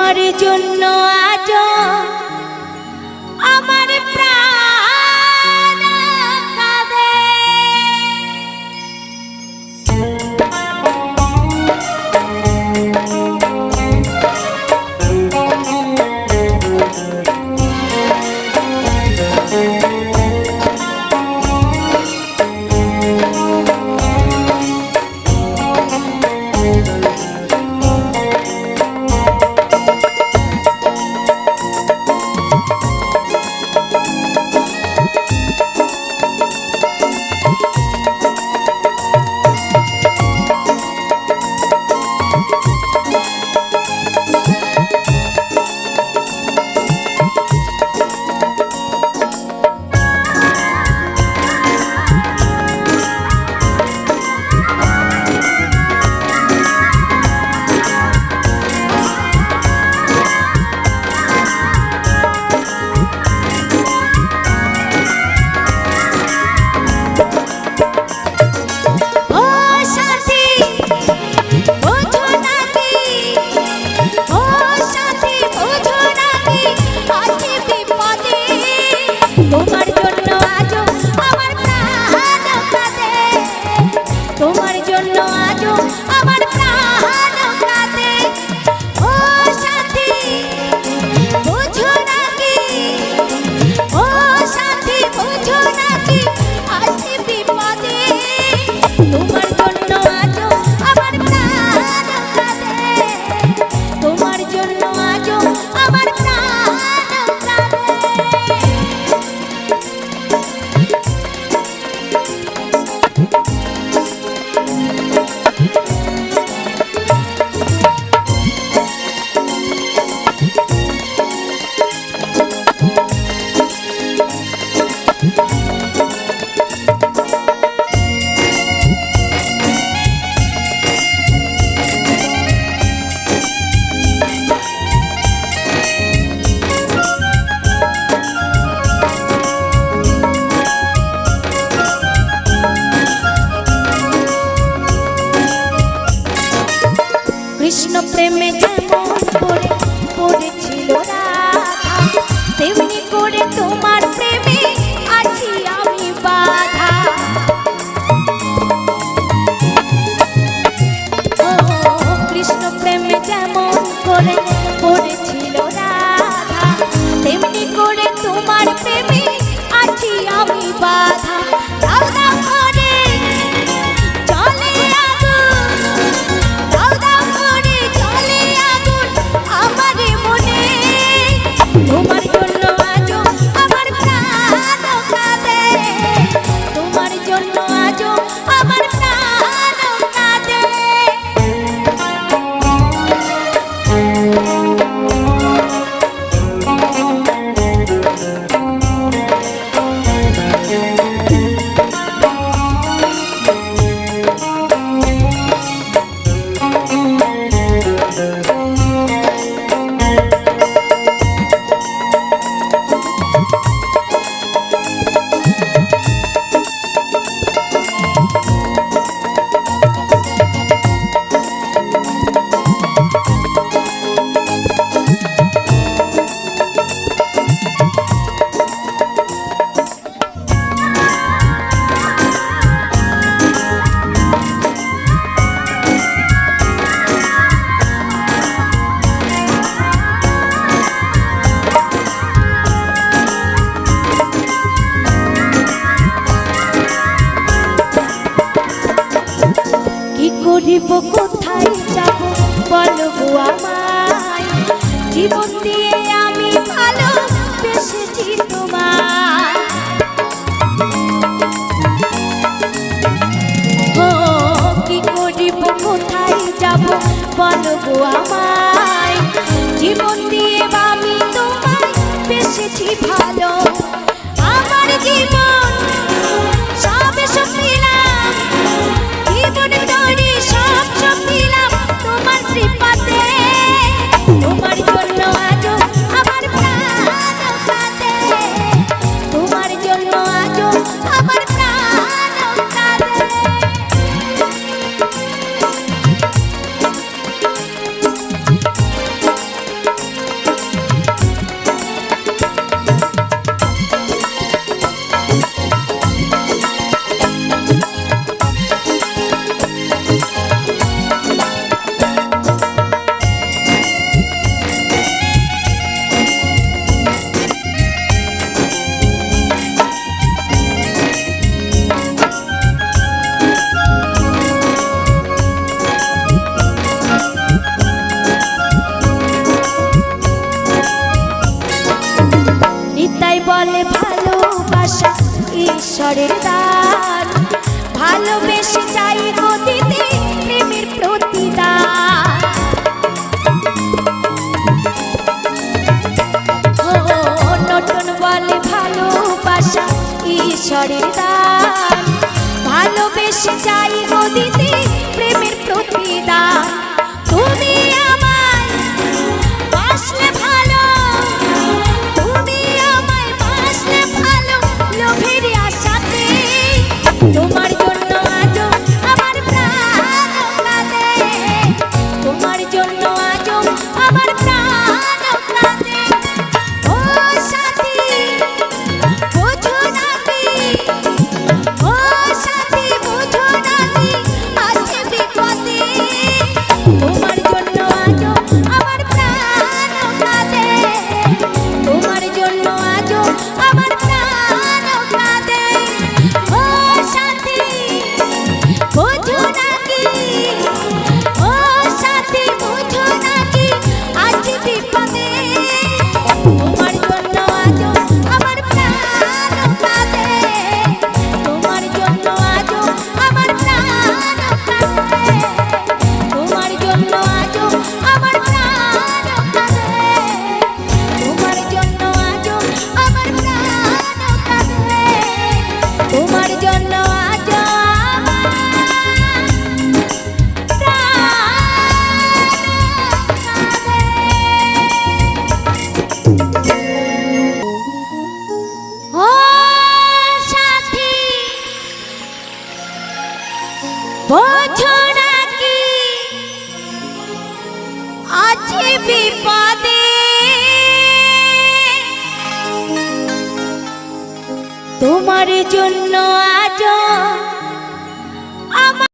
তোমার জন্য আজ আমার প্রাণ কাঁদে। কৃষ্ণ প্রেমে যেমন পড়ে পড়েছিল রাধা, তেমনি করে তোমার প্রেমে আছি আমি বাধা। ও কৃষ্ণ প্রেমে যেমন করে পড়েছিল রাধা, তেমনি করে তোমার প্রেমে আছি আমি বাধা। দাও দাও করে চলে আগুন, দাও দাও করে চলে আগুন আমার মনে। তোমার জন্য আজও আমার প্রাণ কাঁদে, তোমার জন্য আজও আমার প্রাণ কাঁদে। করিব কোথায় যাব বলবো আমায়, জীবন দিয়ে আমি ভালোবেসেছি তোমায়। ও কি করিব কোথায় যাব বলবো আমায়, জীবন দিয়ে আমি তোমায় বেসেছি ভালো। আমার জীবন সব সপিলাম, জীবন তরি সব সপিলাম তোমার শ্রীপাতে। তোমার জন্য আজও আমার প্রাণ কাঁদে, তোমার জন্য আজও আমার প্রাণ কাঁদে। বোঝো নাকি আছে বিপদে, তোমার জন্য আজ